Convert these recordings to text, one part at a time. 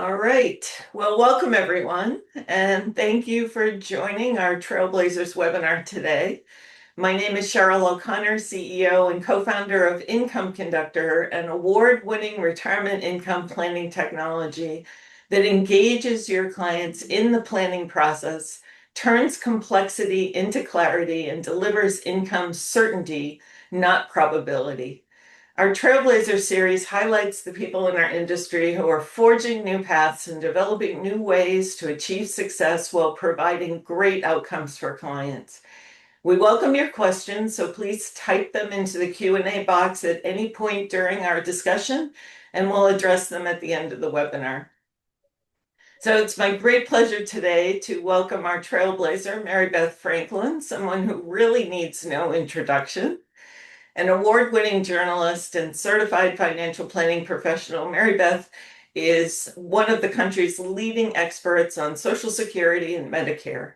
All right. Well, welcome everyone, and thank you for joining our Trailblazers webinar today. My name is Sheryl O'Connor, CEO and co-founder of IncomeConductor, an award-winning retirement income planning technology that engages your clients in the planning process, turns complexity into clarity, and delivers income certainty, not probability. Our Trailblazer series highlights the people in our industry who are forging new paths and developing new ways to achieve success while providing great outcomes for clients. We welcome your questions, so please type them into the Q&A box at any point during our discussion, and we'll address them at the end of the webinar. So it's my great pleasure today to welcome our Trailblazer, Mary Beth Franklin, someone who really needs no introduction. An award-winning journalist and certified financial planning professional, Mary Beth is one of the country's leading experts on Social Security and Medicare.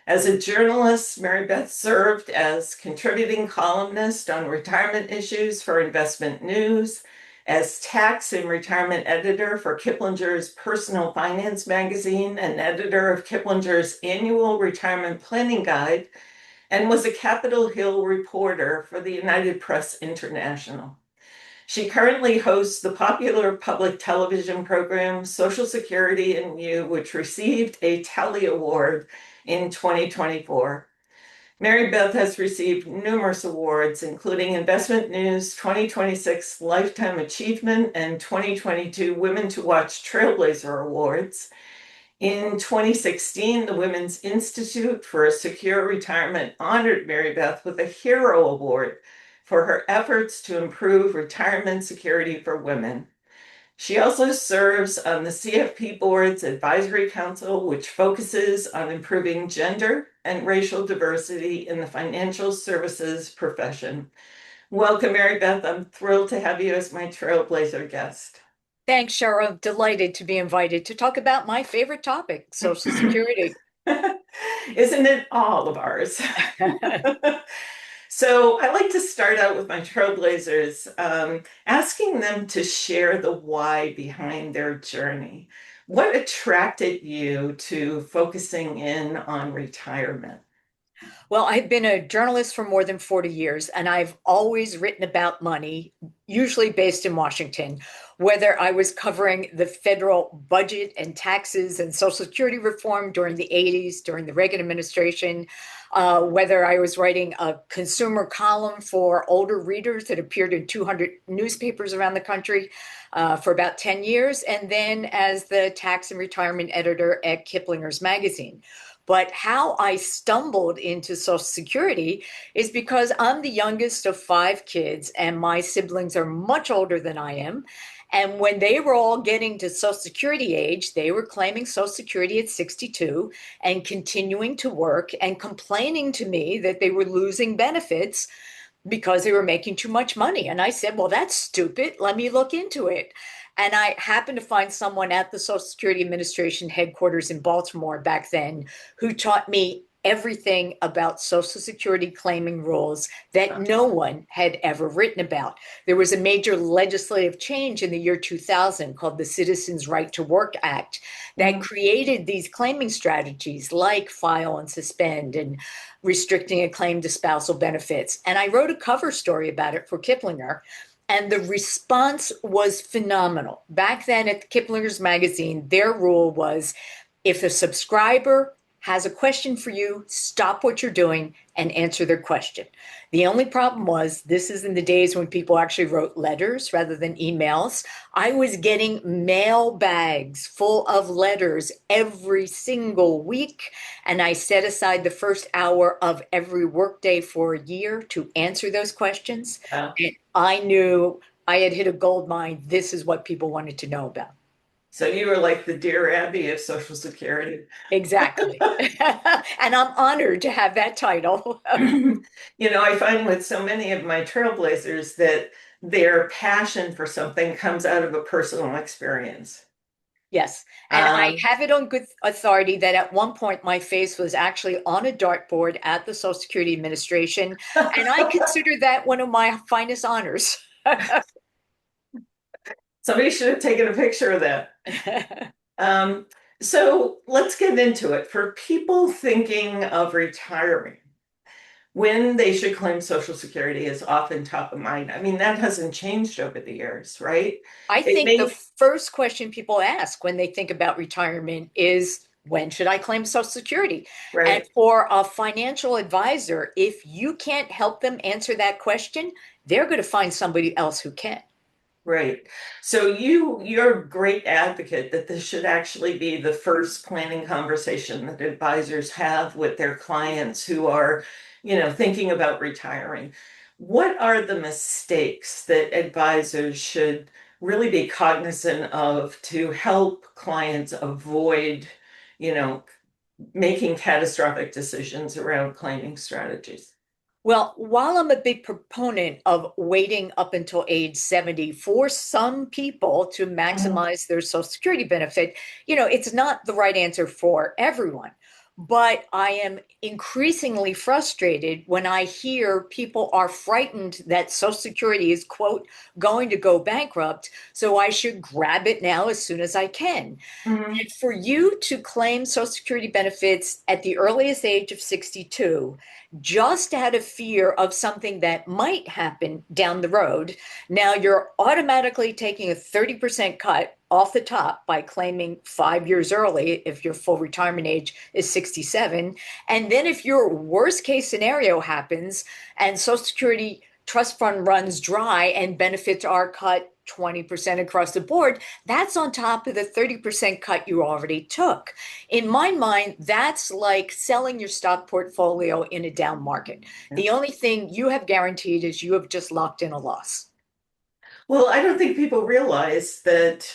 As a journalist, Mary Beth served as contributing columnist on retirement issues for Investment News, as tax and retirement editor for Kiplinger's Personal Finance magazine, and editor of Kiplinger's annual retirement planning guide, and was a Capitol Hill reporter for the United Press International. She currently hosts the popular public television program Social Security and You, which received a Tally Award in 2024. Mary Beth has received numerous awards, including Investment News 2026 Lifetime Achievement and 2022 Women to Watch Trailblazer Awards. In 2016, the Women's Institute for a Secure Retirement honored Mary Beth with a Hero Award for her efforts to improve retirement security for women. She also serves on the CFP Board's Advisory Council, which focuses on improving gender and racial diversity in the financial services profession. Welcome, Mary Beth. I'm thrilled to have you as my Trailblazer guest. Thanks, Sheryl. I'm delighted to be invited to talk about my favorite topic, Social Security. Isn't it all of ours? So I like to start out with my Trailblazers, asking them to share the why behind their journey. What attracted you to focusing in on retirement? Well, I've been a journalist for more than 40 years, and I've always written about money, usually based in Washington, whether I was covering the federal budget and taxes and Social Security reform during the 80s, during the Reagan administration, whether I was writing a consumer column for older readers that appeared in 200 newspapers around the country for about 10 years, and then as the tax and retirement editor at Kiplinger's magazine. But how I stumbled into Social Security is because I'm the youngest of 5 kids, and my siblings are much older than I am. And when they were all getting to Social Security age, they were claiming Social Security at 62 and continuing to work and complaining to me that they were losing benefits because they were making too much money. And I said, well, that's stupid. Let me look into it. And I happened to find someone at the Social Security Administration headquarters in Baltimore back then who taught me everything about Social Security claiming rules that no one had ever written about. There was a major legislative change in the year 2000 called the Citizens' Right to Work Act that created these claiming strategies like file and suspend and restricting a claim to spousal benefits. And I wrote a cover story about it for Kiplinger. And the response was phenomenal. Back then at Kiplinger's magazine, their rule was if a subscriber has a question for you, stop what you're doing and answer their question. The only problem was this is in the days when people actually wrote letters rather than emails. I was getting mail bags full of letters every single week. And I set aside the first hour of every workday for a year to answer those questions. Wow. And I knew I had hit a gold mine. This is what people wanted to know about. So you were like the Dear Abby of Social Security. Exactly. And I'm honored to have that title. I find with so many of my Trailblazers that their passion for something comes out of a personal experience. Yes. And I have it on good authority that at one point my face was actually on a dartboard at the Social Security Administration. And I consider that one of my finest honors. Somebody should have taken a picture of that. Um, so let's get into it. For people thinking of retiring, when they should claim Social Security is often top of mind. I mean, that hasn't changed over the years, right? I It think the may, first question people ask when they think about retirement is, when should I claim Social Security? And right. for a financial advisor, if you can't help them answer that question, they're going to find somebody else who can. Right. So you're a great advocate that this should actually be the first planning conversation that advisors have with their clients who are, thinking about retiring. What are the mistakes that advisors should really be cognizant of to help clients avoid, you know, making catastrophic decisions around claiming strategies? Well, while I'm a big proponent of waiting up until age 70 for some people to Mhm. maximize their Social Security benefit, it's not the right answer for everyone. But I am increasingly frustrated when I hear people are frightened that Social Security is, quote, going to go bankrupt. So I should grab it now as soon as I can. Mhm. And for you to claim Social Security benefits at the earliest age of 62, just out of fear of something that might happen down the road, now you're automatically taking a 30% cut off the top by claiming 5 years early if your full retirement age is 67. And then if your worst case scenario happens and Social Security trust fund runs dry and benefits are cut 20% across the board, that's on top of the 30% cut you already took. In my mind, that's like selling your stock portfolio in a down market. The only thing you have guaranteed is you have just locked in a loss. Well, I don't think people realize that,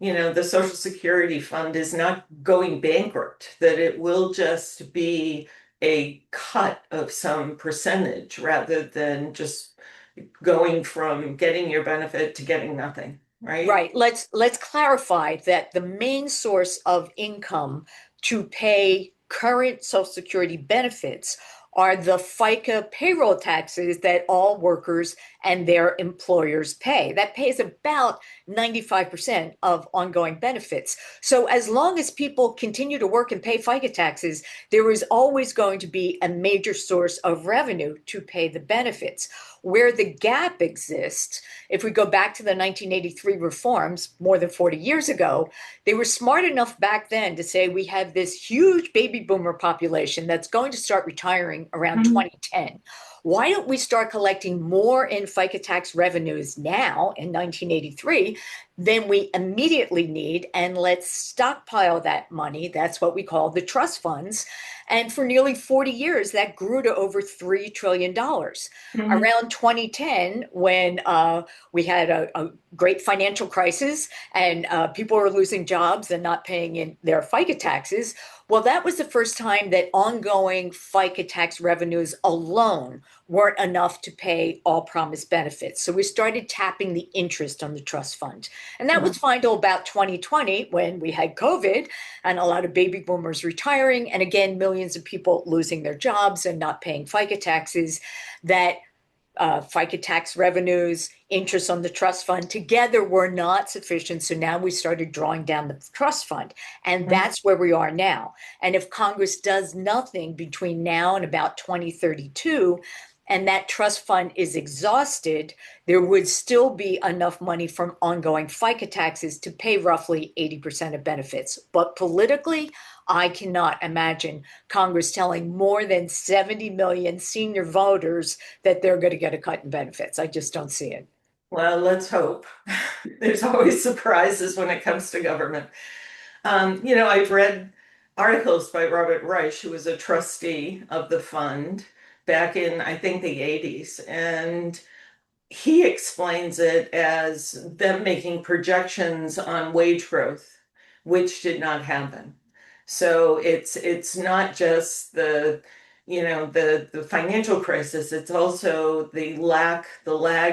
the Social Security Fund is not going bankrupt, that it will just be a cut of some percentage rather than just going from getting your benefit to getting nothing, right? Right. Let's clarify that the main source of income to pay current Social Security benefits are the FICA payroll taxes that all workers and their employers pay. That pays about 95% of ongoing benefits. So as long as people continue to work and pay FICA taxes, there is always going to be a major source of revenue to pay the benefits. Where the gap exists, if we go back to the 1983 reforms more than 40 years ago, they were smart enough back then to say we have this huge baby boomer population that's going to start retiring around Mhm. 2010. Why don't we start collecting more in FICA tax revenues now in 1983 than we immediately need? And let's stockpile that money. That's what we call the trust funds. And for nearly 40 years, that grew to over $3 trillion. Mhm. Around 2010, when we had a great financial crisis and people were losing jobs and not paying in their FICA taxes, well, that was the first time that ongoing FICA tax revenues alone weren't enough to pay all promised benefits. So we started tapping the interest on the trust fund. And that was Mhm. fine till about 2020 when we had COVID and a lot of baby boomers retiring. And again, millions of people losing their jobs and not paying FICA taxes. That FICA tax revenues, interest on the trust fund together were not sufficient. So now we started drawing down the trust fund. And Mhm. that's where we are now. And if Congress does nothing between now and about 2032, and that trust fund is exhausted, there would still be enough money from ongoing FICA taxes to pay roughly 80% of benefits. But politically, I cannot imagine Congress telling more than 70 million senior voters that they're going to get a cut in benefits. I just don't see it. Well, let's hope. There's always surprises when it comes to government. I've read articles by Robert Reich, who was a trustee of the fund back in, I think, the 80s. And he explains it as them making projections on wage growth, which did not happen. So it's not just the financial crisis, it's also the lag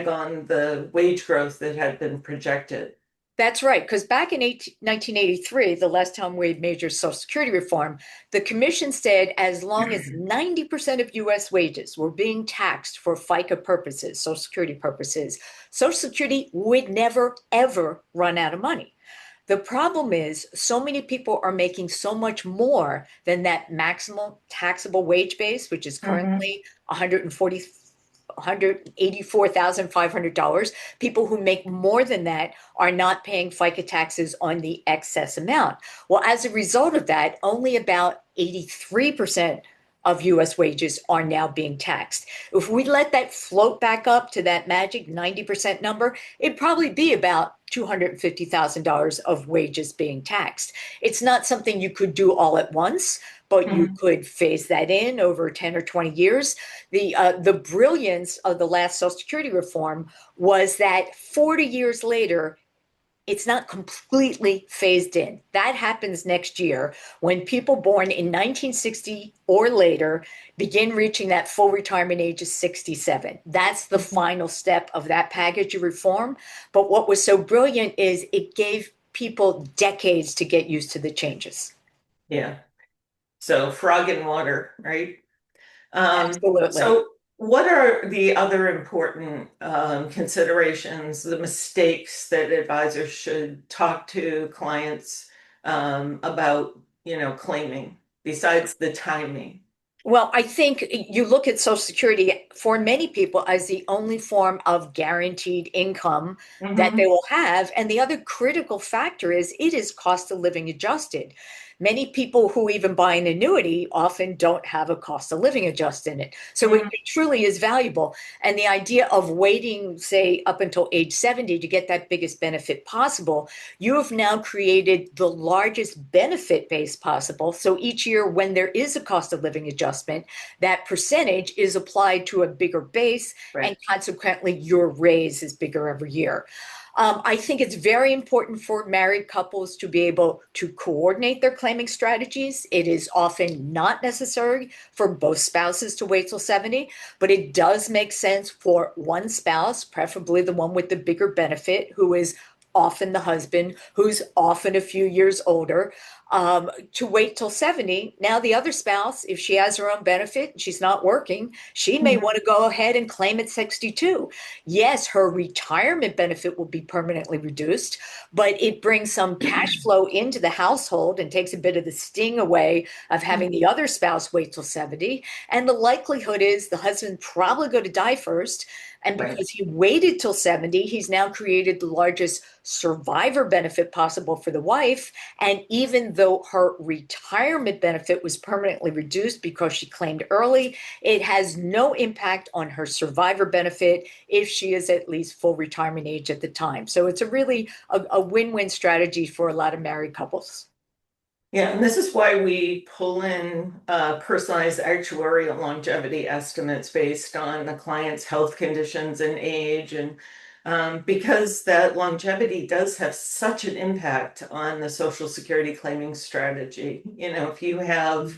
on the wage growth that had been projected. That's right, because back in 1983, the last time we had major Social Security reform, the commission said as long as 90% of US wages were being taxed for FICA purposes, Social Security purposes, Social Security would never, ever run out of money. The problem is so many people are making so much more than that maximum taxable wage base, which is Mhm. currently 140 $184,500. People who make more than that are not paying FICA taxes on the excess amount. Well, as a result of that, only about 83% of US wages are now being taxed. If we let that float back up to that magic 90% number, it'd probably be about $250,000 of wages being taxed. It's not something you could do all at once, but you Mhm. could phase that in over 10 or 20 years. The brilliance of the last Social Security reform was that 40 years later, it's not completely phased in. That happens next year when people born in 1960 or later begin reaching that full retirement age of 67. That's the Mhm. final step of that package of reform. But what was so brilliant is it gave people decades to get used to the changes. Yeah. So frog in water, right? Absolutely. So what are the other important considerations, the mistakes that advisors should talk to clients about, claiming besides the timing? Well, I think you look at Social Security for many people as the only form of guaranteed income that they Hmm. will have. And the other critical factor is it is cost of living adjusted. Many people who even buy an annuity often don't have a cost of living adjust in it. So it truly is valuable. And the idea of waiting, say, up until age 70 to get that biggest benefit possible, you have now created the largest benefit base possible. So each year, when there is a cost of living adjustment, that percentage is applied to a bigger base, and Right. consequently, your raise is bigger every year. I think it's very important for married couples to be able to coordinate their claiming strategies. It is often not necessary for both spouses to wait till 70, but it does make sense for one spouse, preferably the one with the bigger benefit, who is often the husband, who's often a few years older, to wait till 70. Now, the other spouse, if she has her own benefit and she's not working, she may Mhm. want to go ahead and claim at 62. Yes, her retirement benefit will be permanently reduced, but it brings some cash flow into the household and takes a bit of the sting away of having the other spouse wait till 70. And the likelihood is the husband probably going to die first. And Right. because he waited till 70, he's now created the largest survivor benefit possible for the wife. And even though her retirement benefit was permanently reduced because she claimed early, it has no impact on her survivor benefit if she is at least full retirement age at the time. So it's a really a win-win strategy for a lot of married couples. Yeah, and this is why we pull in personalized actuarial longevity estimates based on the client's health conditions and age, and because that longevity does have such an impact on the Social Security claiming strategy. If you have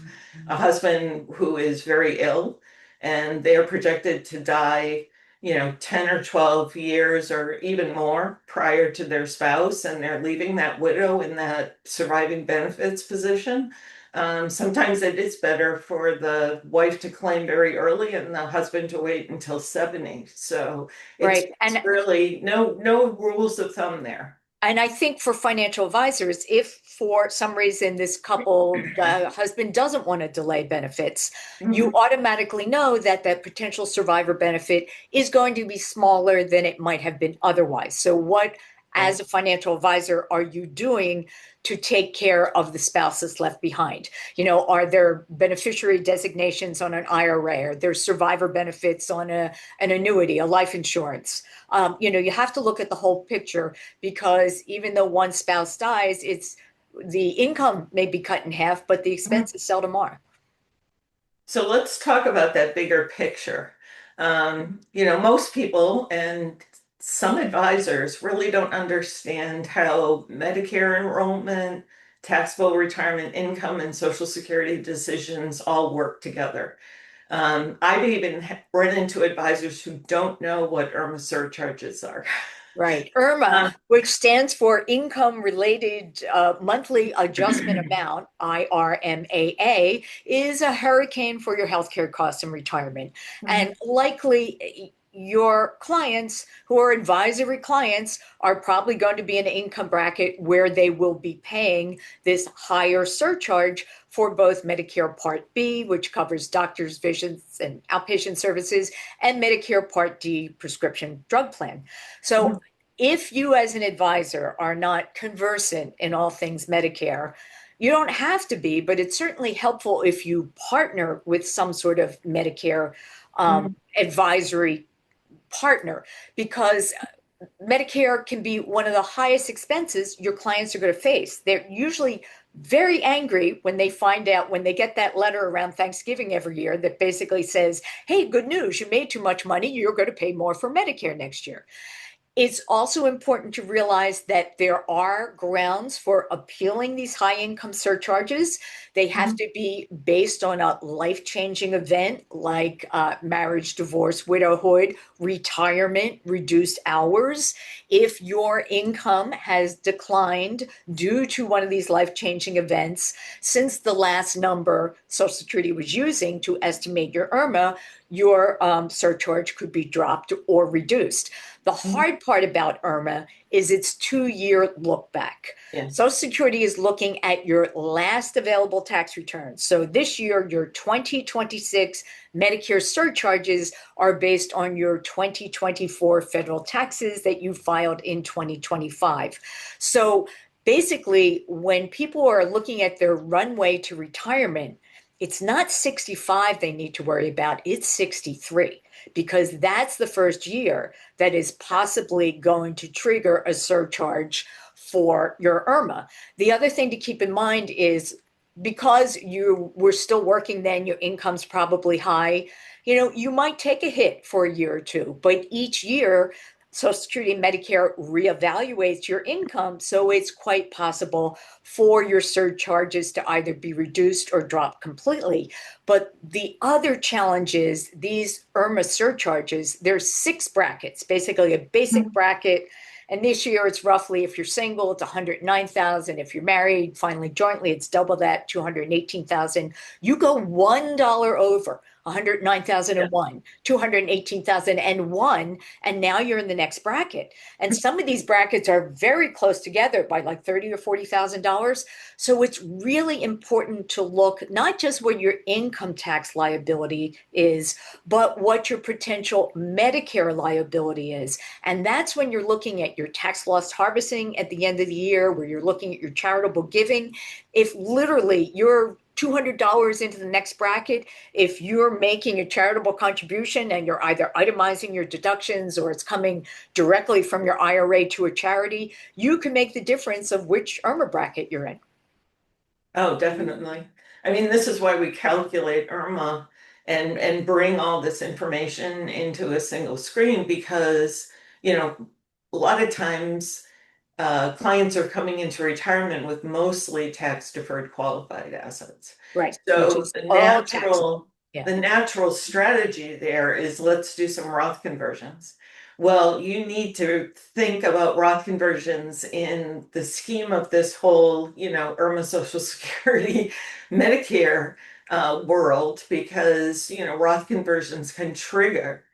a husband who is very ill and they're projected to die 10 or 12 years or even more prior to their spouse, and they're leaving that widow in that surviving benefits position. Sometimes it is better for the wife to claim very early and the husband to wait until 70. So it's Right. it's really no rules of thumb there. And I think for financial advisors, if for some reason this couple, the husband doesn't want to delay benefits, you Mhm. automatically know that that potential survivor benefit is going to be smaller than it might have been otherwise. So, what, as Right. a financial advisor, are you doing to take care of the spouses left behind? Are there beneficiary designations on an IRA? Are there survivor benefits on an annuity, a life insurance? You have to look at the whole picture because even though one spouse dies, it's the income may be cut in half, but the Mhm. expenses seldom are. So let's talk about that bigger picture. Most people and some advisors really don't understand how Medicare enrollment, taxable retirement income, and Social Security decisions all work together. I've even run into advisors who don't know what IRMA surcharges are. Right. IRMA, Um, which stands for Income Related Monthly Adjustment Amount, IRMAA, is a hurricane for your healthcare costs and retirement. And likely your clients who are advisory clients are probably going to be in an income bracket where they will be paying this higher surcharge for both Medicare Part B, which covers doctors' visits and outpatient services, and Medicare Part D prescription drug plan. So if you as an advisor are not conversant in all things Medicare, you don't have to be, but it's certainly helpful if you partner with some sort of Medicare Mhm. advisory partner, because Medicare can be one of the highest expenses your clients are going to face. They're usually very angry when they find out, when they get that letter around Thanksgiving every year that basically says, hey, good news, you made too much money, you're going to pay more for Medicare next year. It's also important to realize that there are grounds for appealing these high income surcharges. They have Mhm. to be based on a life changing event like marriage, divorce, widowhood, retirement, reduced hours. If your income has declined due to one of these life changing events, since the last number Social Security was using to estimate your IRMA, your surcharge could be dropped or reduced. The Mhm. hard part about IRMA is its 2-year look back. Yeah. Social Security is looking at your last available tax return. So this year, your 2026 Medicare surcharges are based on your 2024 federal taxes that you filed in 2025. So basically, when people are looking at their runway to retirement, it's not 65 they need to worry about, it's 63, because that's the first year that is possibly going to trigger a surcharge for your IRMA. The other thing to keep in mind is, because you were still working then, your income's probably high. You might take a hit for a year or two, but each year Social Security and Medicare reevaluates your income. So it's quite possible for your surcharges to either be reduced or drop completely. But the other challenge is these IRMA surcharges, there's 6 brackets, basically a basic Mhm. bracket. And this year it's roughly, if you're single, it's 109,000. If you're married, finally jointly, it's double that, 218,000. You go $1 over 109,001, 218,001, and now you're in the next bracket. And some of these brackets are very close together by like $30,000 or $40,000. So it's really important to look not just what your income tax liability is, but what your potential Medicare liability is. And that's when you're looking at your tax loss harvesting at the end of the year, where you're looking at your charitable giving. If literally you're $200 into the next bracket, if you're making a charitable contribution and you're either itemizing your deductions or it's coming directly from your IRA to a charity, you can make the difference of which IRMA bracket you're in. Oh, definitely. I mean, this is why we calculate IRMA and bring all this information into a single screen because, a lot of times clients are coming into retirement with mostly tax deferred qualified assets. Right, which So is all taxable. Yeah. the natural strategy there is let's do some Roth conversions. Well, you need to think about Roth conversions in the scheme of this whole, IRMA Social Security, Medicare world because, Roth conversions can trigger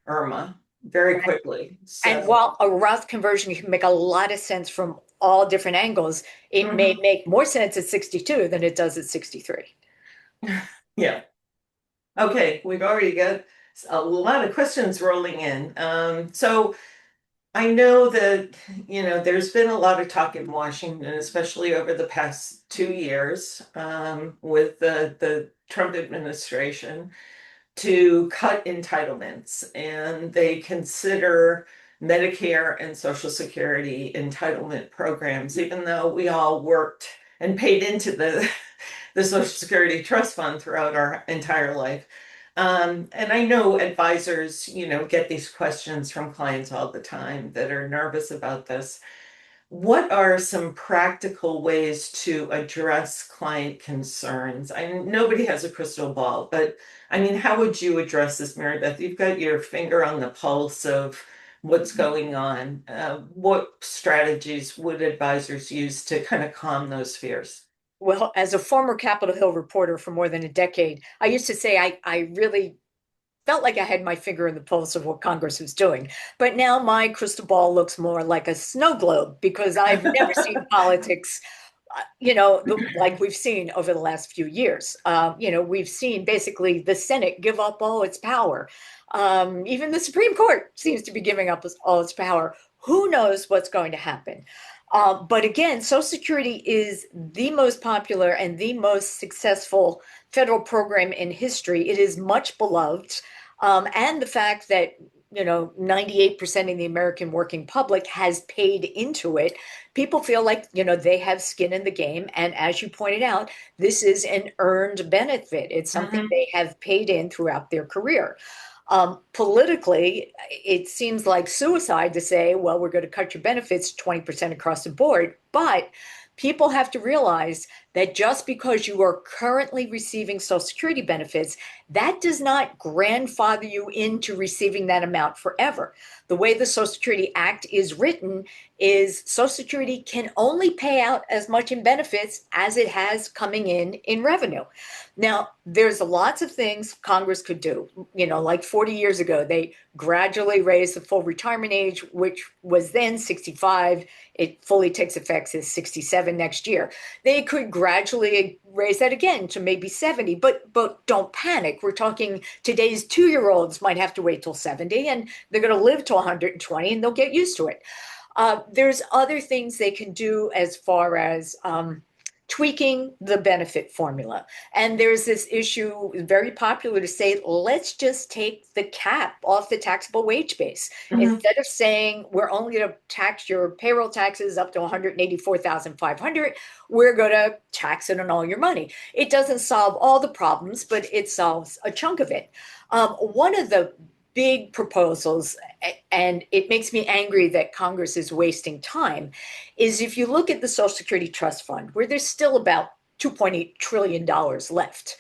IRMA very Right. quickly. And So, while a Roth conversion can make a lot of sense from all different angles, it may mhm. make more sense at 62 than it does at 63. Yeah. Okay, we've already got a lot of questions rolling in. So I know that, there's been a lot of talk in Washington, especially over the past 2 years, with the Trump administration to cut entitlements, and they consider Medicare and Social Security entitlement programs, even though we all worked and paid into the Social Security Trust Fund throughout our entire life. And I know advisors, get these questions from clients all the time that are nervous about this. What are some practical ways to address client concerns? Nobody has a crystal ball, but I mean, how would you address this, Mary Beth? You've got your finger on the pulse of what's going on. What strategies would advisors use to kind of calm those fears? Well, as a former Capitol Hill reporter for more than a decade, I used to say I really felt like I had my finger in the pulse of what Congress was doing. But now my crystal ball looks more like a snow globe because I've never seen politics like we've seen over the last few years. We've seen basically the Senate give up all its power. Even the Supreme Court seems to be giving up all its power. Who knows what's going to happen? But again, Social Security is the most popular and the most successful federal program in history. It is much beloved. And the fact that 98% of the American working public has paid into it, people feel like, they have skin in the game. And as you pointed out, this is an earned benefit. It's something Mhm. they have paid in throughout their career. Politically, it seems like suicide to say, well, we're going to cut your benefits 20% across the board. But people have to realize that just because you are currently receiving Social Security benefits, that does not grandfather you into receiving that amount forever. The way the Social Security Act is written is Social Security can only pay out as much in benefits as it has coming in revenue. Now, there's lots of things Congress could do. Like 40 years ago, they gradually raised the full retirement age, which was then 65. It fully takes effect as 67 next year. They could gradually raise that again to maybe 70, but don't panic. We're talking today's 2-year-olds might have to wait till 70, and they're going to live to 120, and they'll get used to it. There's other things they can do as far as tweaking the benefit formula. And there's this issue, very popular to say, let's just take the cap off the taxable wage base. Mhm. Instead of saying we're only going to tax your payroll taxes up to 184,500, we're going to tax it on all your money. It doesn't solve all the problems, but it solves a chunk of it. One of the big proposals, and it makes me angry that Congress is wasting time, is if you look at the Social Security Trust Fund, where there's still about $2.8 trillion left.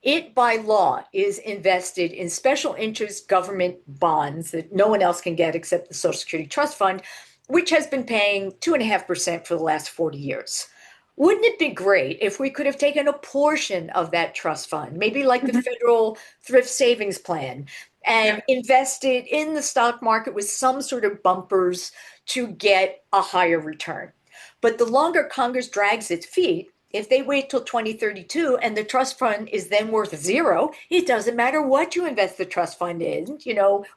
It, by law, is invested in special interest government bonds that no one else can get except the Social Security Trust Fund, which has been paying 2.5% for the last 40 years. Wouldn't it be great if we could have taken a portion of that trust fund, maybe like the Mhm. federal thrift savings plan, Yeah. and invested in the stock market with some sort of bumpers to get a higher return? But the longer Congress drags its feet, if they wait till 2032 and the trust fund is then worth zero, it doesn't matter what you invest the trust fund in,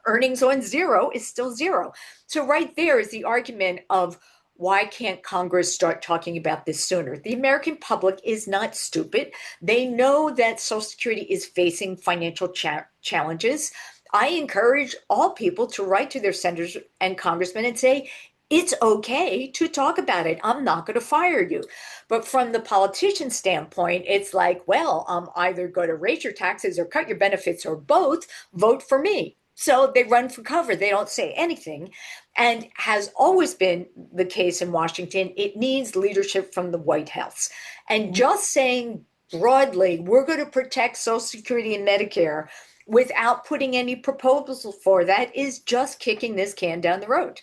earnings on zero is still zero. So right there is the argument of why can't Congress start talking about this sooner? The American public is not stupid. They know that Social Security is facing financial challenges. I encourage all people to write to their senators and congressmen and say, it's okay to talk about it. I'm not going to fire you. But from the politician standpoint, it's like, well, either go to raise your taxes or cut your benefits or both, vote for me. So they run for cover. They don't say anything. And has always been the case in Washington. It needs leadership from the White House. And just saying broadly, we're going to protect Social Security and Medicare without putting any proposal for that is just kicking this can down the road.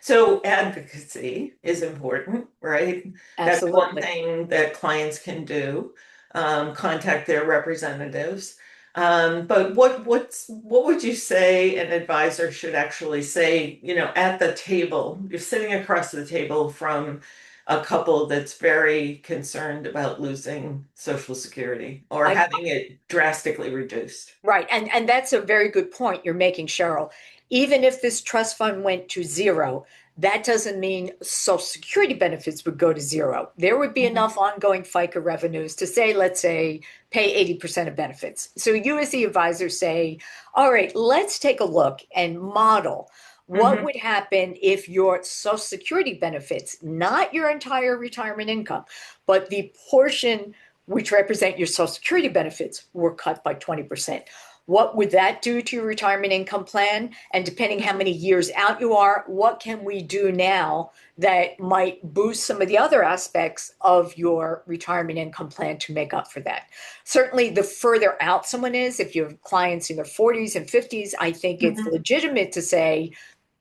So advocacy is important, right? That's one Absolutely. thing that clients can do, contact their representatives. But what would you say an advisor should actually say, at the table? You're sitting across the table from a couple that's very concerned about losing Social Security or I having it drastically reduced. Right. And that's a very good point you're making, Cheryl. Even if this trust fund went to zero, that doesn't mean Social Security benefits would go to zero. There would be Mhm. enough ongoing FICA revenues to say, let's say, pay 80% of benefits. So you as the advisor say, all right, let's take a look and model what Mhm. would happen if your Social Security benefits, not your entire retirement income, but the portion which represent your Social Security benefits, were cut by 20%. What would that do to your retirement income plan? And depending how many years out you are, what can we do now that might boost some of the other aspects of your retirement income plan to make up for that? Certainly, the further out someone is, if you have clients in their 40s and 50s, I think it's Mhm. legitimate to say,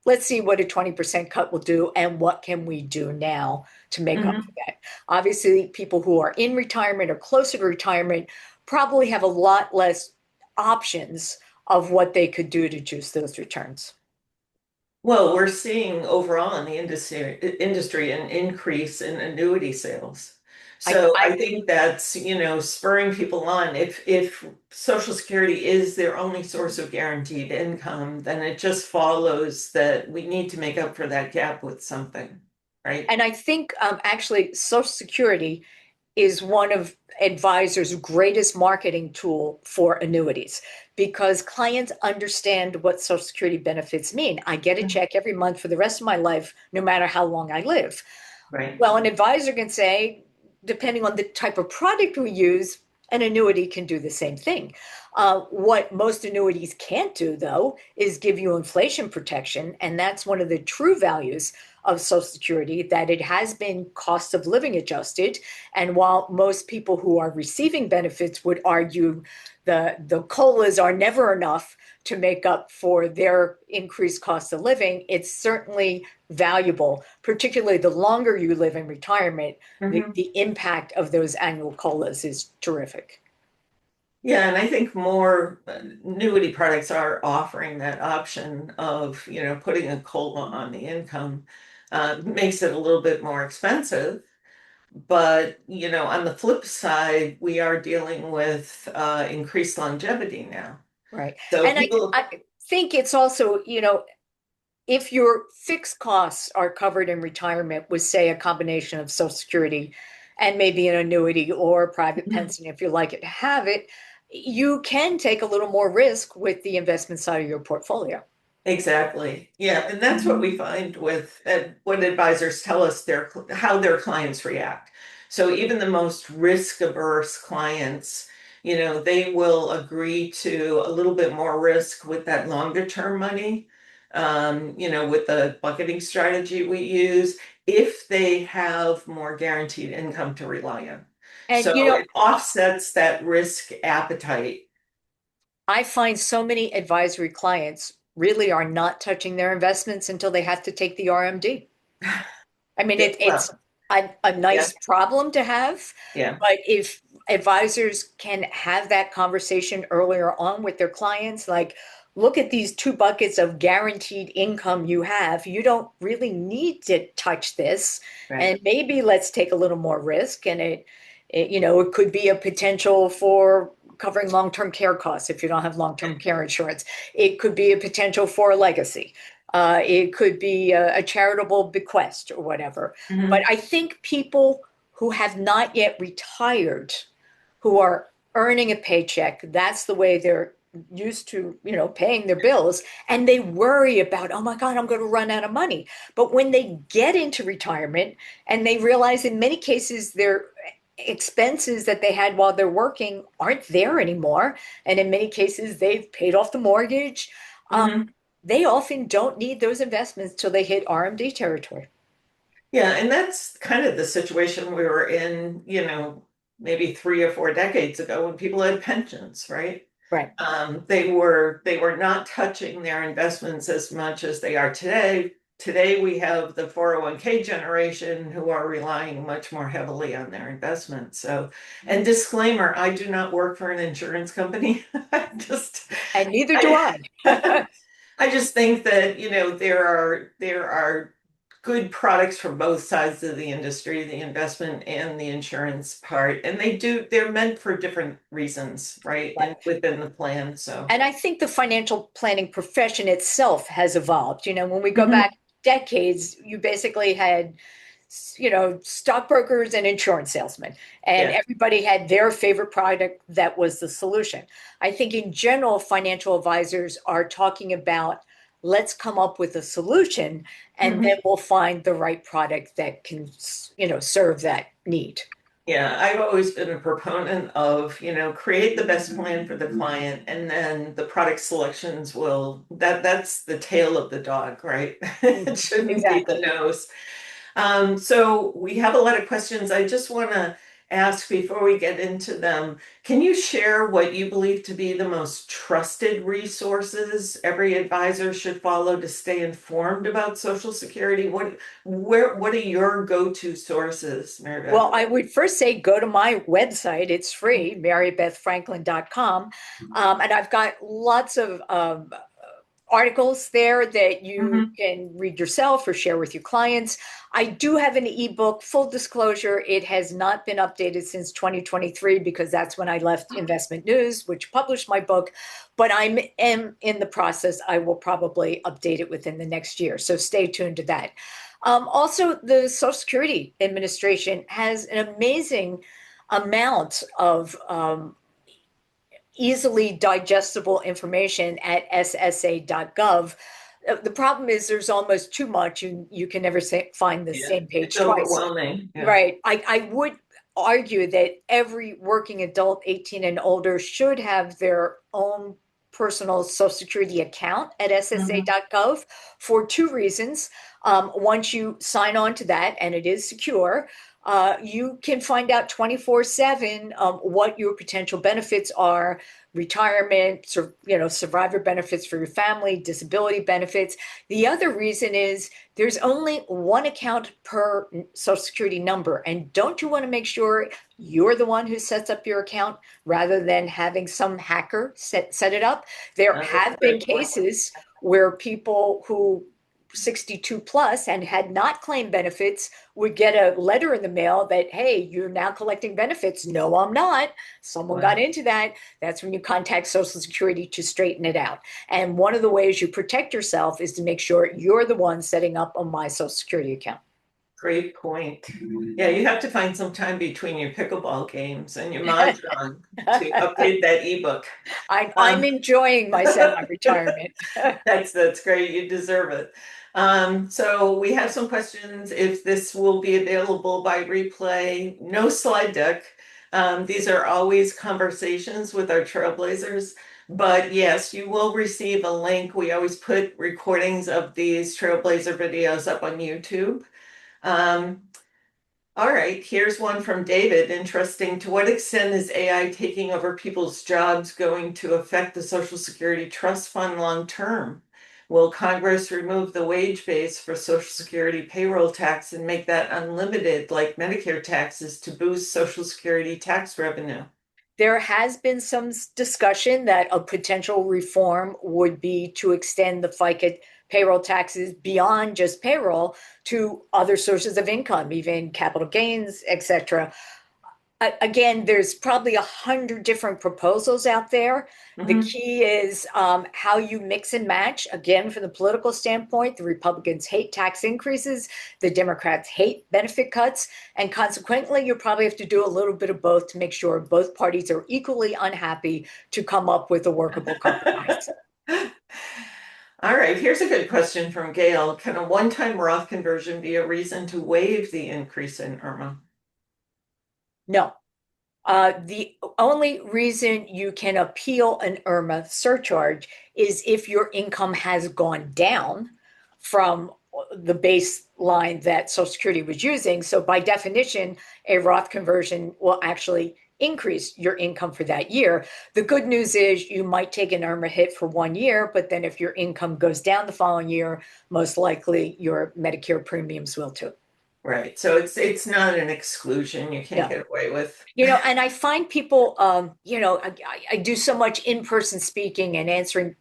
let's see what a 20% cut will do and what can we do now to make up for Mhm. that. Obviously, people who are in retirement or closer to retirement probably have a lot less options of what they could do to juice those returns? Well, we're seeing overall in the industry an increase in annuity sales. I, So I I think that's, spurring people on. If Social Security is their only source of guaranteed income, then it just follows that we need to make up for that gap with something, right? and I think actually Social Security is one of advisors' greatest marketing tool for annuities because clients understand what Social Security benefits mean. I get a check every month for the rest of my life, no matter how long I live. Right. Well, an advisor can say, depending on the type of product we use, an annuity can do the same thing. What most annuities can't do, though, is give you inflation protection. And that's one of the true values of Social Security, that it has been cost of living adjusted. And while most people who are receiving benefits would argue the COLAs are never enough to make up for their increased cost of living, it's certainly valuable, particularly the longer you live in retirement. Mhm. The impact of those annual COLAs is terrific. Yeah, and I think more annuity products are offering that option of, putting a COLA on the income. Makes it a little bit more expensive, but, on the flip side, we are dealing with increased longevity now. Right. So And people, I think it's also, if your fixed costs are covered in retirement with, say, a combination of Social Security and maybe an annuity or private pension, if you like it to have it, you can take a little more risk with the investment side of your portfolio. exactly. Yeah, and that's what we find with when advisors tell us how their clients react. So even the most risk-averse clients, they will agree to a little bit more risk with that longer term money, with the bucketing strategy we use, if they have more guaranteed income to rely on. And, So it offsets that risk appetite. I find so many advisory clients really are not touching their investments until they have to take the RMD. I mean, Yeah, it's well, a yeah, nice problem to have, yeah. but if advisors can have that conversation earlier on with their clients, like, look at these two buckets of guaranteed income you have. You don't really need to touch this, Right. and maybe let's take a little more risk. And it could be a potential for covering long-term care costs if you don't have long-term care insurance. It could be a potential for a legacy. It could be a charitable bequest or whatever. But Mhm. I think people who have not yet retired, who are earning a paycheck, that's the way they're used to, paying their bills, and they worry about, oh my God, I'm going to run out of money. But when they get into retirement and they realize in many cases their expenses that they had while they're working aren't there anymore, and in many cases they've paid off the mortgage, Mhm. they often don't need those investments till they hit RMD territory. Yeah, and that's kind of the situation we were in, maybe 3 or 4 decades ago when people had pensions, right? Right. They were not touching their investments as much as they are today. Today we have the 401k generation who are relying much more heavily on their investments. So, and disclaimer, I do not work for an insurance company. I just And neither do I, I. I just think that, there are good products from both sides of the industry, the investment and the insurance part, and they're meant for different reasons, right? Right. And within the plan. So And I think the financial planning profession itself has evolved. When we go Mhm. back decades, you basically had, stockbrokers and insurance salesmen, and Yeah. everybody had their favorite product that was the solution. I think in general, financial advisors are talking about, let's come up with a solution, and Mhm. then we'll find the right product that can, serve that need. Yeah, I've always been a proponent of, create the best plan for the client and then the product selections that's the tail of the dog, right? It Mhm. shouldn't be the Exactly. nose. So we have a lot of questions. I just want to ask before we get into them, can you share what you believe to be the most trusted resources every advisor should follow to stay informed about Social Security? What are your go-to sources, Mary Beth? Well, I would first say go to my website. It's free, marybethfranklin.com. And I've got lots of articles there that you Mhm. can read yourself or share with your clients. I do have an ebook, full disclosure. It has not been updated since 2023 because that's when I left Investment News, which published my book. But am in the process. I will probably update it within the next year. So stay tuned to that. Also, the Social Security Administration has an amazing amount of easily digestible information at ssa.gov. The problem is there's almost too much. You can never find the Yeah, same it's page twice. overwhelming. Yeah. Right. I would argue that every working adult 18 and older should have their own personal Social Security account at Mhm. ssa.gov for two reasons. Once you sign on to that, and it is secure, you can find out 24/7 what your potential benefits are, retirement, survivor benefits for your family, disability benefits. The other reason is there's only one account per Social Security number. And don't you want to make sure you're the one who sets up your account rather than having some hacker set it up? There That's a have been great point. cases where people who 62 plus and had not claimed benefits would get a letter in the mail that, hey, you're now collecting benefits. No, I'm not. Someone got Wow. into that. That's when you contact Social Security to straighten it out. And one of the ways you protect yourself is to make sure you're the one setting up a My Social Security account. Great point. Yeah, you have to find some time between your pickleball games and your mahjong to update that ebook. I'm Um, enjoying my semi-retirement. that's great. You deserve it. So we have some questions if this will be available by replay. No slide deck. These are always conversations with our Trailblazers. But yes, you will receive a link. We always put recordings of these Trailblazer videos up on YouTube. Um, all right, here's one from David. Interesting. To what extent is AI taking over people's jobs going to affect the Social Security Trust Fund long term? Will Congress remove the wage base for Social Security payroll tax and make that unlimited like Medicare taxes to boost Social Security tax revenue? There has been some discussion that a potential reform would be to extend the FICA payroll taxes beyond just payroll to other sources of income, even capital gains, etc. Again, there's probably 100 different proposals out there. The Mhm. key is how you mix and match. Again, from the political standpoint, the Republicans hate tax increases, the Democrats hate benefit cuts, and consequently, you probably have to do a little bit of both to make sure both parties are equally unhappy to come up with a workable compromise. All right, here's a good question from Gail. Can a one-time Roth conversion be a reason to waive the increase in IRMA? No. The only reason you can appeal an IRMA surcharge is if your income has gone down from the baseline that Social Security was using. So, by definition, a Roth conversion will actually increase your income for that year. The good news is you might take an IRMA hit for 1 year, but then if your income goes down the following year, most likely your Medicare premiums will too. Right. So it's not an exclusion you can't No. get away with. And I find people, I do so much in-person speaking and answering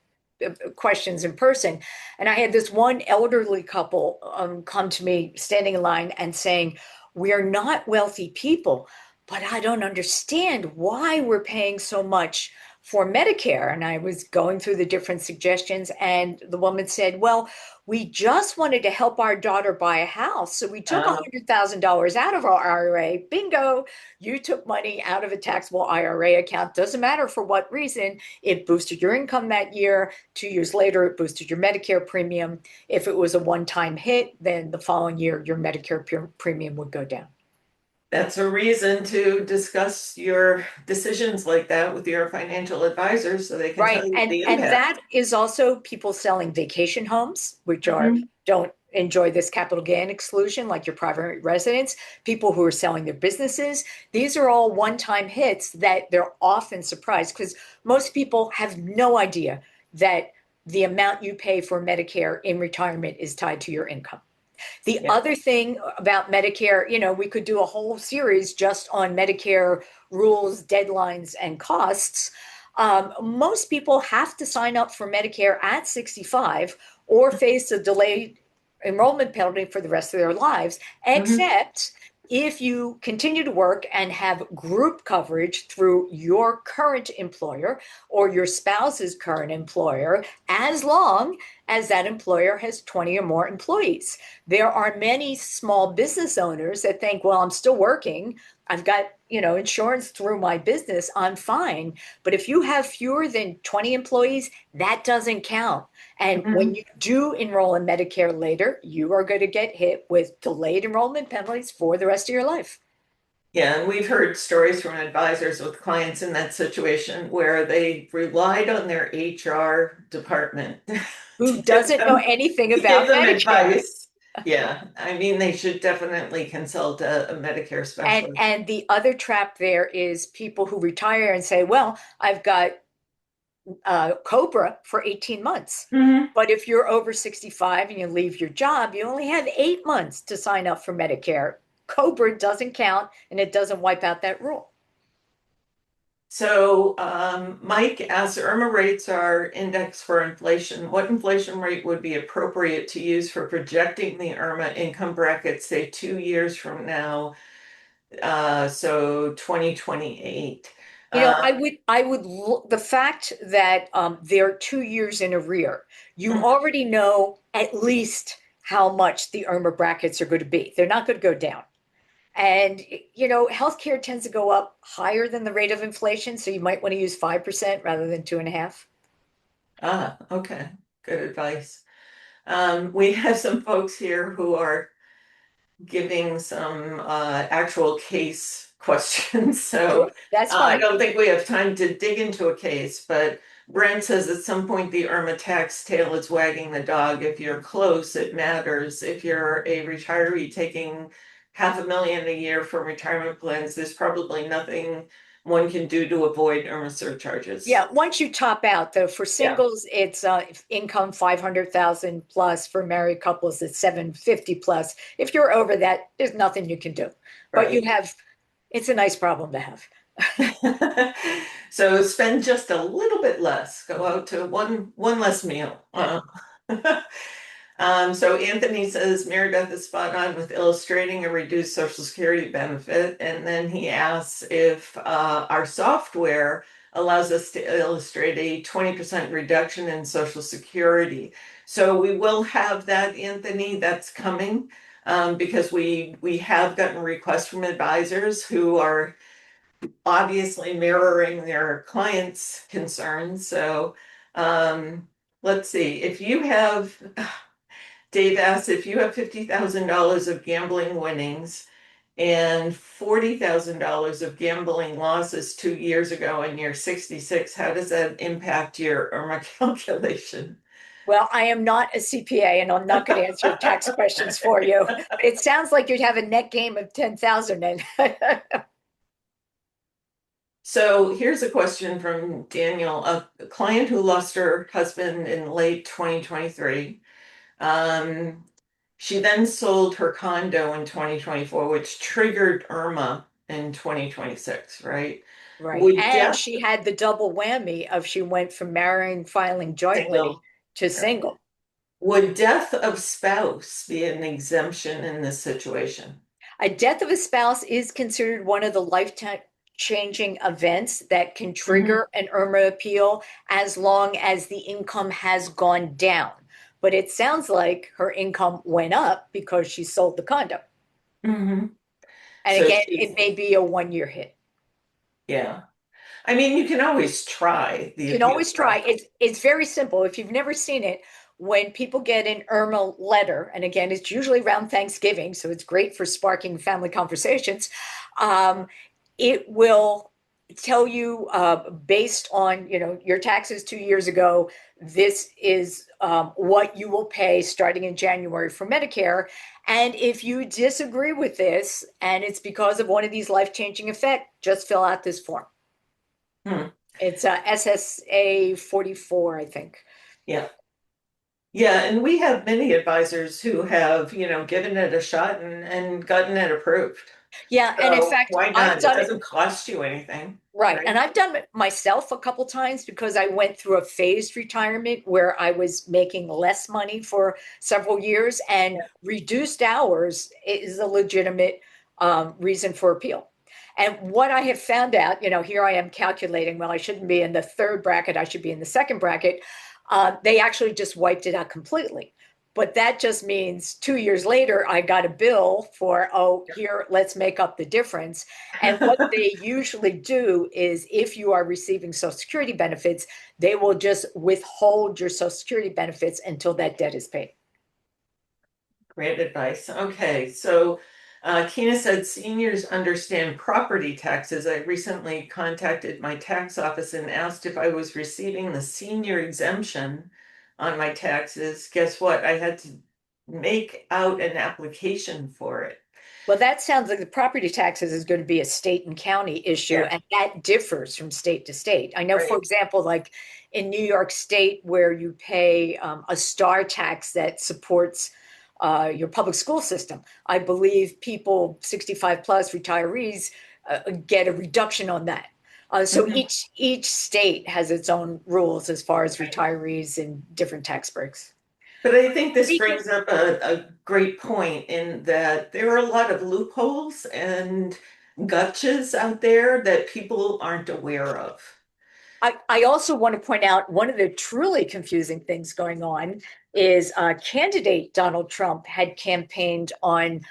questions in person. And I had this one elderly couple come to me standing in line and saying, we are not wealthy people, but I don't understand why we're paying so much for Medicare. And I was going through the different suggestions, and the woman said, well, we just wanted to help our daughter buy a house. So we took Uh, $100,000 out of our IRA. Bingo, you took money out of a taxable IRA account. Doesn't matter for what reason. It boosted your income that year. 2 years later, it boosted your Medicare premium. If it was a one-time hit, then the following year, your Medicare premium would go down. that's a reason to discuss your decisions like that with your financial advisors so they can tell Right. you And the and impact. that is also people selling vacation homes, which are Mhm. don't enjoy this capital gain exclusion, like your private residents, people who are selling their businesses. These are all one-time hits that they're often surprised because most people have no idea that the amount you pay for Medicare in retirement is tied to your income. The Yeah. other thing about Medicare, we could do a whole series just on Medicare rules, deadlines, and costs. Most people have to sign up for Medicare at 65 or face a delayed enrollment penalty for the rest of their lives, Mhm. except if you continue to work and have group coverage through your current employer or your spouse's current employer, as long as that employer has 20 or more employees. There are many small business owners that think, well, I'm still working. I've got, insurance through my business. I'm fine. But if you have fewer than 20 employees, that doesn't count. And when Mhm. you do enroll in Medicare later, you are going to get hit with delayed enrollment penalties for the rest of your life. Yeah, and we've heard stories from advisors with clients in that situation where they relied on their HR department Who give doesn't know them anything give about them Medicare? advice. Yeah, I mean, they should definitely consult a Medicare And specialist. and the other trap there is people who retire and say, well, I've got Cobra for 18 months. Mhm. But if you're over 65 and you leave your job, you only have 8 months to sign up for Medicare. Cobra doesn't count and it doesn't wipe out that rule. So, Mike asks, IRMA rates are indexed for inflation. What inflation rate would be appropriate to use for projecting the IRMA income bracket, say 2 years from now? So 2028. I would look the fact that they're 2 years in arrear. You Mhm. already know at least how much the IRMA brackets are going to be. They're not going to go down. And healthcare tends to go up higher than the rate of inflation, so you might want to use 5% rather than 2.5. Okay. Good advice. We have some folks here who are giving some actual case questions. So Sure, that's I fine. don't think we have time to dig into a case, but Brent says at some point the IRMA tax tail is wagging the dog. If you're close, it matters. If you're a retiree taking 500,000 a year from retirement plans, there's probably nothing one can do to avoid IRMA surcharges. Yeah, once you top out, though, for Yeah, singles, it's income 500,000 plus. For married couples, it's 750 plus. If you're over that, there's nothing you can do. But right. it's a nice problem to have. So spend just a little bit less. Go out to one less meal. So Anthony says Mary Beth is spot on with illustrating a reduced Social Security benefit, and then he asks if our software allows us to illustrate a 20% reduction in Social Security. So we will have that, Anthony. That's coming because we have gotten requests from advisors who are obviously mirroring their clients' concerns. So let's see. If you have, Dave asks, if you have $50,000 of gambling winnings and $40,000 of gambling losses 2 years ago and you're 66, how does that impact your IRMA calculation? Well, I am not a CPA and I'm not going to answer tax questions for you. It sounds like you'd have a net gain of 10,000 and So here's a question from Daniel, a client who lost her husband in late 2023. Um, she then sold her condo in 2024, which triggered IRMA in 2026, right? right. Would And death, she had the double whammy of she went from marrying, filing jointly single, to right. single. Would death of spouse be an exemption in this situation? A death of a spouse is considered one of the lifetime changing events that can Mhm. trigger an IRMA appeal as long as the income has gone down. But it sounds like her income went up because she sold the condo. Mhm. And So again, she's, it may be a 1 year hit. yeah. I mean, you can always try the You can appeal always try. process. It's very simple. If you've never seen it, when people get an IRMA letter, and again, it's usually around Thanksgiving, so it's great for sparking family conversations. Um, it will tell you based on your taxes 2 years ago, this is what you will pay starting in January for Medicare. And if you disagree with this and it's because of one of these life-changing effects, just fill out this form. Hmm. It's SSA 44, I think. Yeah. Yeah, and we have many advisors who have, given it a shot and gotten it approved. Yeah, and in So fact, why I've not? It done it. doesn't cost you anything, Right. right? And I've done it myself a couple times because I went through a phased retirement where I was making less money for several years, and reduced hours is a legitimate reason for appeal. And what I have found out, here I am calculating, well, I shouldn't be in the third bracket, I should be in the second bracket. They actually just wiped it out completely. But that just means 2 years later, I got a bill for, oh, here, let's make up the difference. And what they usually do is if you are receiving Social Security benefits, they will just withhold your Social Security benefits until that debt is paid. Great advice. Okay, so Kina said seniors understand property taxes. I recently contacted my tax office and asked if I was receiving the senior exemption on my taxes. Guess what? I had to make out an application for it. Well, that sounds like the property taxes is going to be a state and county issue, Yeah, and that differs from state to state. I know, for right. example, like in New York State, where you pay a star tax that supports your public school system, I believe people 65 plus retirees get a reduction on that. So Mhm. each state has its own rules as far as retirees and different tax breaks. But I think this Speaking brings up a great point in that there are a lot of loopholes and gotchas out there that people aren't aware of. I also want to point out one of the truly confusing things going on is candidate Donald Trump had campaigned on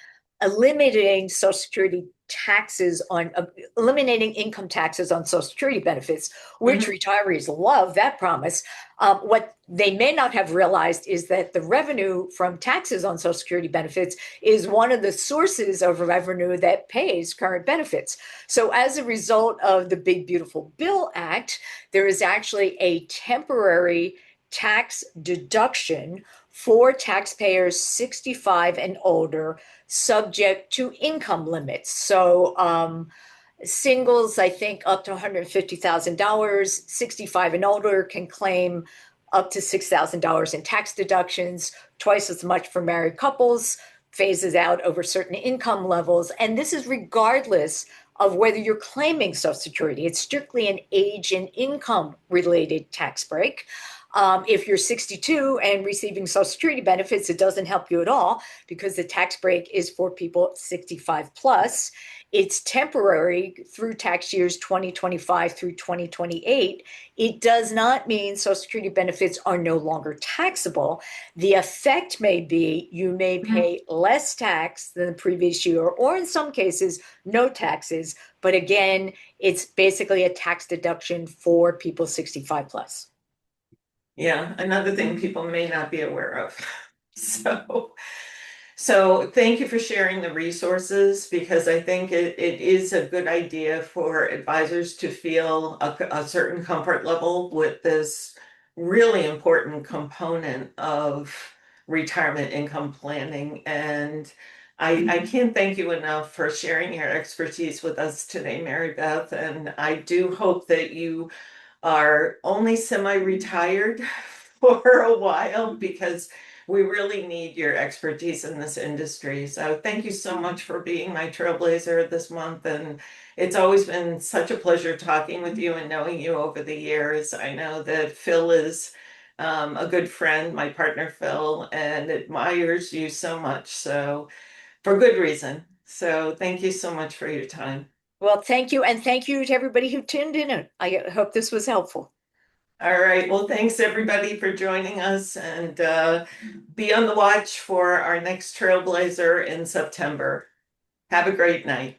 eliminating Social Security taxes on eliminating income taxes on Social Security benefits, which Mhm. retirees love that promise. What they may not have realized is that the revenue from taxes on Social Security benefits is one of the sources of revenue that pays current benefits. So, as a result of the Big Beautiful Bill Act, there is actually a temporary tax deduction for taxpayers 65 and older, subject to income limits. So, singles, I think, up to $150,000, 65 and older can claim up to $6,000 in tax deductions, twice as much for married couples, phases out over certain income levels. And this is regardless of whether you're claiming Social Security. It's strictly an age and income related tax break. If you're 62 and receiving Social Security benefits, it doesn't help you at all because the tax break is for people 65 plus. It's temporary through tax years 2025 through 2028. It does not mean Social Security benefits are no longer taxable. The effect may be you may Mhm. pay less tax than the previous year, or in some cases, no taxes. But again, it's basically a tax deduction for people 65 plus. Yeah, another thing people may not be aware of. So, so thank you for sharing the resources because I think it is a good idea for advisors to feel a certain comfort level with this really important component of retirement income planning. And I can't thank you enough for sharing your expertise with us today, Mary Beth. And I do hope that you are only semi-retired for a while because we really need your expertise in this industry. So thank you so much for being my trailblazer this month. And it's always been such a pleasure talking with you and knowing you over the years. I know that Phil is a good friend, my partner Phil, and admires you so much. So for good reason. So thank you so much for your time. Well, thank you. And thank you to everybody who tuned in. I hope this was helpful. All right. Well, thanks everybody for joining us and be on the watch for our next Trailblazer in September. Have a great night.